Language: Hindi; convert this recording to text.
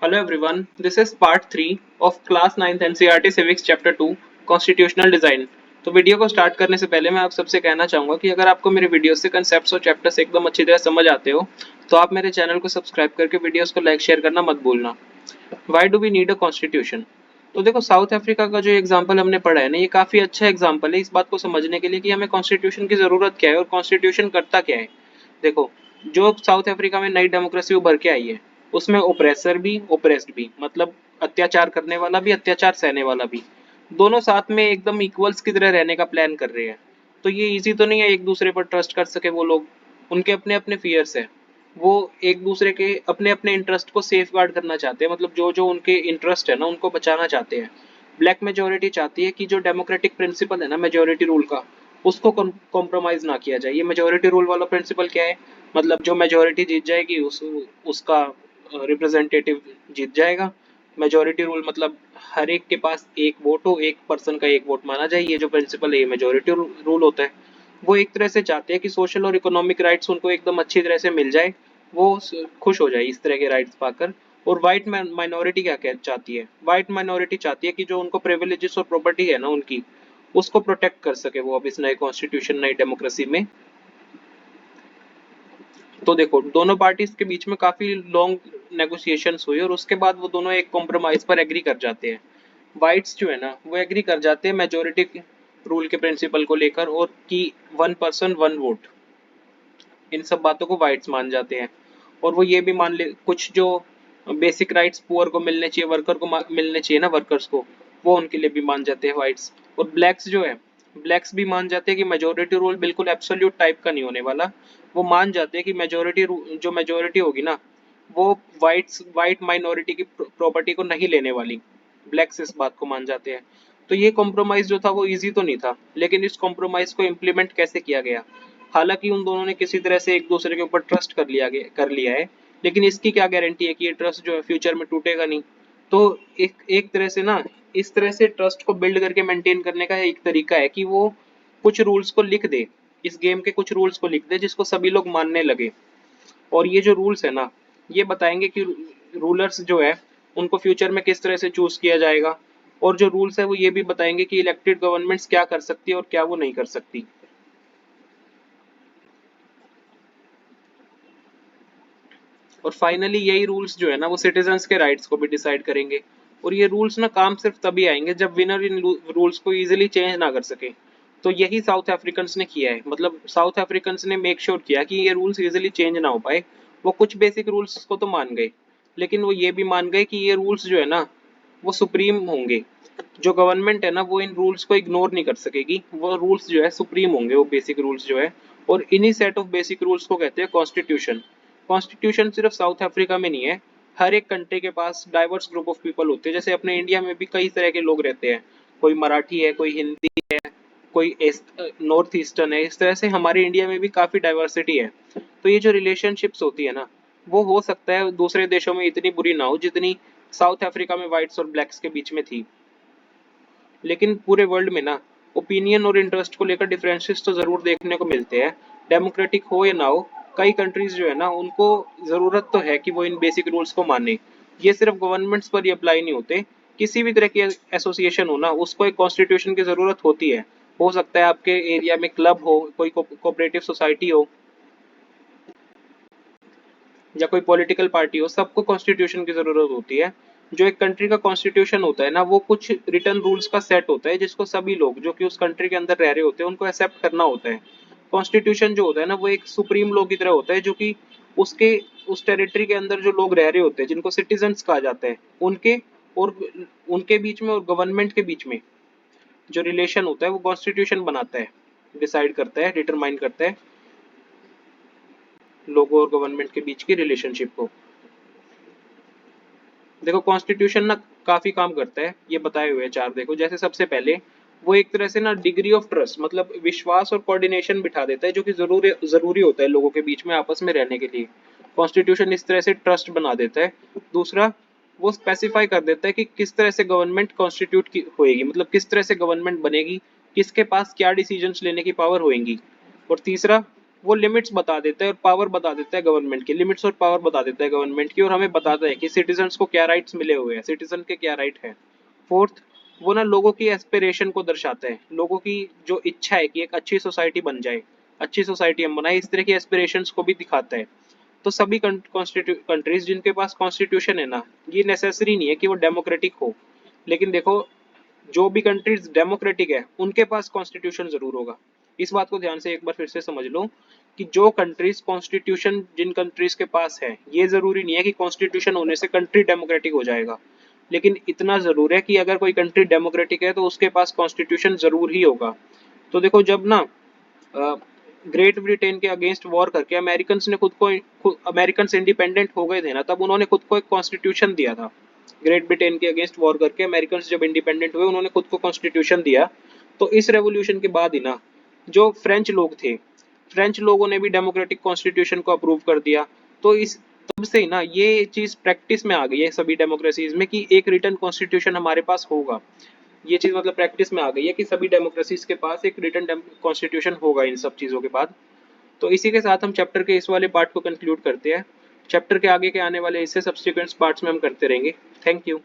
Hello everyone, this is part 3 of class 9th NCERT Civics chapter 2 Constitutional Design। तो वीडियो को स्टार्ट करने से पहले मैं आप सबसे कहना चाहूंगा कि अगर आपको मेरे वीडियो से कंसेप्ट्स और चैप्टर्स एकदम अच्छी तरह समझ आते हो तो आप मेरे चैनल को सब्सक्राइब करके वीडियोस को लाइक शेयर करना मत भूलना। Why do we need a constitution? तो देखो, साउथ अफ्रीका का जो एग्जाम्पल हमने पढ़ा है ना, ये काफी अच्छा एग्जाम्पल है इस बात को समझने के लिए कि हमें कॉन्स्टिट्यूशन की जरूरत क्या है और कॉन्स्टिट्यूशन करता क्या है। देखो, जो साउथ अफ्रीका में नई डेमोक्रेसी उभर के आई है उसमें ओप्रेसर भी ओप्रेस्ड भी, मतलब अत्याचार करने वाला भी अत्याचार सहने वाला भी, दोनों साथ में एकदम इक्वल्स की तरह रहने का प्लान कर रहे हैं। तो ये इजी तो नहीं है एक दूसरे पर ट्रस्ट कर सके वो लोग। उनके अपने अपने फियर्स है। वो एक दूसरे के अपने अपने इंटरेस्ट को सेफ गार्ड करना चाहते हैं, मतलब जो जो उनके इंटरेस्ट है ना उनको बचाना चाहते हैं। ब्लैक मेजोरिटी चाहती है कि जो डेमोक्रेटिक प्रिंसिपल है ना मेजोरिटी रूल का, उसको कॉम्प्रोमाइज ना किया जाए। ये मेजोरिटी रूल वाला प्रिंसिपल क्या है? मतलब जो मेजोरिटी जीत जाएगी उसका रिप्रेजेंटेटिव जीत जाएगा। मेजोरिटी रूल मतलब हर एक के पास एक वोट हो, एक पर्सन का एक वोट माना जाए। ये जो प्रिंसिपल है ये मेजोरिटी रूल होता है। वो एक तरह से चाहते हैं कि सोशल और इकोनॉमिक राइट्स उनको एकदम अच्छी तरह से मिल जाए, वो खुश हो जाए इस तरह के राइट्स पाकर। और वाइट माइनॉरिटी क्या चाहती है? वाइट माइनॉरिटी चाहती है कि जो उनको प्रिविलेजेस और प्रॉपर्टी है ना उनकी, उसको प्रोटेक्ट कर सके वो अब इस नए कॉन्स्टिट्यूशन नई डेमोक्रेसी में। तो देखो, दोनों पार्टीज के बीच में काफी लॉन्ग नेगोशिएशंस हुई और उसके बाद वो दोनों एक कॉम्प्रोमाइज पर एग्री कर जाते हैं। वाइट्स जो है ना वो एग्री कर जाते हैं मेजोरिटी रूल के प्रिंसिपल को लेकर, और कि वन पर्सन वन वोट, इन सब बातों को वाइट्स मान जाते हैं। और वो ये भी मान ले कुछ जो बेसिक राइट्स पुअर को मिलने चाहिए, वर्कर को मिलने चाहिए ना, वर्कर्स को, वो उनके लिए भी मान जाते हैं वाइट्स। और ब्लैक्स जो है, ब्लैक्स भी मान जाते हैं कि मेजोरिटी रूल बिल्कुल एब्सोल्यूट टाइप का नहीं होने वाला। वो मान जाते हैं कि मेजोरिटी जो मेजोरिटी होगी ना वो वाइट माइनॉरिटी की प्रॉपर्टी को नहीं लेने वाली। ब्लैक्स इस बात को मान जाते हैं। तो ये कॉम्प्रोमाइज जो था वो इजी तो नहीं था, लेकिन इस कॉम्प्रोमाइज को इम्प्लीमेंट कैसे किया गया? हालांकि उन दोनों ने किसी तरह से एक दूसरे के ऊपर ट्रस्ट कर लिया है, लेकिन इसकी क्या गारंटी है कि ये ट्रस्ट जो है फ्यूचर में टूटेगा नहीं? तो एक एक तरह से ना, इस तरह से ट्रस्ट को बिल्ड करके मेंटेन करने का एक तरीका है कि वो कुछ रूल्स को लिख दे, इस गेम के कुछ रूल्स को लिख दे जिसको सभी लोग मानने लगे। और ये जो रूल्स है ना, ये बताएंगे कि रूलर्स जो है उनको फ्यूचर में किस तरह से चूज किया जाएगा। और जो रूल्स है वो ये भी बताएंगे कि इलेक्टेड गवर्नमेंट्स क्या कर सकती है और क्या वो नहीं कर सकती। और फाइनली यही रूल्स जो है ना वो सिटीजन्स के राइट्स को भी डिसाइड करेंगे। और ये रूल्स ना काम सिर्फ तभी आएंगे जब विनर इन रूल्स को इजीली चेंज ना कर सके। तो यही साउथ अफ्रीकन्स ने किया है, मतलब साउथ अफ्रीकन्स ने मेक श्योर किया कि ये रूल्स इजीली चेंज ना हो पाए। वो कुछ बेसिक रूल्स को तो मान गए, लेकिन वो ये भी मान गए कि ये रूल्स जो है ना वो सुप्रीम होंगे। जो गवर्नमेंट है ना वो इन रूल्स को इग्नोर नहीं कर सकेगी, वो रूल्स जो है सुप्रीम होंगे, वो बेसिक रूल्स जो है। और इन्हीं सेट ऑफ बेसिक रूल्स को कहते हैं कॉन्स्टिट्यूशन। कॉन्स्टिट्यूशन सिर्फ साउथ अफ्रीका में नहीं है, हर एक कंट्री के पास डाइवर्स ग्रुप ऑफ पीपल होते हैं। जैसे अपने इंडिया में भी कई तरह के लोग रहते हैं, कोई मराठी है, कोई हिंदी है, कोई नॉर्थ ईस्टर्न है। इस तरह से हमारे इंडिया में भी काफी डाइवर्सिटी है। तो ये जो रिलेशनशिप्स होती है ना, वो हो सकता है दूसरे देशों में इतनी बुरी ना हो जितनी साउथ अफ्रीका में व्हाइट्स और ब्लैक्स के बीच में थी। लेकिन पूरे वर्ल्ड में ना ओपिनियन और इंटरेस्ट को लेकर डिफरेंसेस तो जरूर देखने को मिलते हैं। डेमोक्रेटिक हो या ना हो, कई कंट्रीज जो है ना उनको जरूरत तो है कि वो इन बेसिक रूल्स को माने। ये सिर्फ गवर्नमेंट्स पर ही अप्लाई नहीं होते, किसी भी तरह की एसोसिएशन हो ना उसको एक कॉन्स्टिट्यूशन की जरूरत होती है। हो सकता है आपके एरिया में क्लब हो, कोई कोऑपरेटिव सोसाइटी हो, या कोई पॉलिटिकल पार्टी हो, सबको कॉन्स्टिट्यूशन की जरूरत होती है। जो एक कंट्री का कॉन्स्टिट्यूशन होता है ना वो कुछ रिटर्न रूल्स का सेट होता है जिसको सभी लोग जो कि उस कंट्री के अंदर रह रहे होते हैं उनको एक्सेप्ट करना होता है। कॉन्स्टिट्यूशन जो होता है ना वो एक सुप्रीम लॉ की तरह होता है जो कि उसके उस टेरिटरी के अंदर जो लोग रह रहे होते हैं जिनको सिटीजन्स कहा जाता है उनके और उनके बीच में और गवर्नमेंट के बीच में जो रिलेशन होता है वो कॉन्स्टिट्यूशन बनाता है, डिसाइड करता है, डिटरमाइन करता है लोगों और गवर्नमेंट के बीच की रिलेशनशिप को। देखो, कॉन्स्टिट्यूशन ना काफी काम करता है, ये बताए हुए हैं चार। देखो, जैसे सबसे पहले वो एक तरह से ना डिग्री ऑफ ट्रस्ट, मतलब विश्वास और कोऑर्डिनेशन बिठा देता है जो कि जरूरी जरूरी होता है लोगों के बीच में आपस में रहने के लिए। कॉन्स्टिट्यूशन इस तरह से ट्रस्ट बना देता है। दूसरा, वो स्पेसिफाई कर देता है कि किस तरह से गवर्नमेंट कॉन्स्टिट्यूट की होएगी, मतलब किस तरह से गवर्नमेंट बनेगी, किसके पास क्या डिसीजंस लेने की पावर होएंगी। और तीसरा, वो लिमिट्स बता देता है और पावर बता देता है गवर्नमेंट की, लिमिट्स और पावर बता देता है गवर्नमेंट की, और हमें बताता है कि सिटीजन्स को क्या राइट्स मिले हुए हैं, सिटीजन के क्या राइट है। फोर्थ, वो ना लोगों की एस्पिरेशन को दर्शाता है, लोगों की जो इच्छा है कि एक अच्छी सोसाइटी बन जाए, अच्छी सोसाइटी हम बनाए, इस तरह की एस्पिरेशंस को भी दिखाता है। तो सभी कंट्रीज जिनके पास कॉन्स्टिट्यूशन है ना, ये नेसेसरी नहीं है कि वो डेमोक्रेटिक हो, लेकिन देखो जो भी कंट्रीज डेमोक्रेटिक है उनके पास कॉन्स्टिट्यूशन जरूर होगा। इस बात को ध्यान से एक बार फिर से समझ लो कि जो कंट्रीज कॉन्स्टिट्यूशन जिन कंट्रीज के पास है, ये जरूरी नहीं है कि कॉन्स्टिट्यूशन होने से कंट्री डेमोक्रेटिक हो जाएगा, लेकिन इतना जरूर है कि अगर कोई कंट्री डेमोक्रेटिक है तो उसके पास कॉन्स्टिट्यूशन जरूर ही होगा। तो देखो जब ना ग्रेट ब्रिटेन के अगेंस्ट वॉर करके अमेरिकन ने अमेरिकन इंडिपेंडेंट हो गए थे ना, तब उन्होंने खुद को एक कॉन्स्टिट्यूशन दिया था। ग्रेट ब्रिटेन के अगेंस्ट वॉर करके अमेरिकन जब इंडिपेंडेंट हुए, उन्होंने खुद को कॉन्स्टिट्यूशन दिया। तो इस रेवोल्यूशन के बाद ही ना जो फ्रेंच लोग थे, फ्रेंच लोगों ने भी डेमोक्रेटिक कॉन्स्टिट्यूशन को अप्रूव कर दिया। तो इस तब से ही ना ये चीज प्रैक्टिस में आ गई है सभी डेमोक्रेसीज में कि एक रिटर्न कॉन्स्टिट्यूशन हमारे पास होगा। ये चीज मतलब प्रैक्टिस में आ गई है कि सभी डेमोक्रेसीज के पास एक रिटर्न कॉन्स्टिट्यूशन होगा इन सब चीजों के बाद। तो इसी के साथ हम चैप्टर के इस वाले पार्ट को कंक्लूड करते हैं। चैप्टर के आगे के आने वाले इससे सब्सिक्वेंट पार्ट्स में हम करते रहेंगे। Thank you.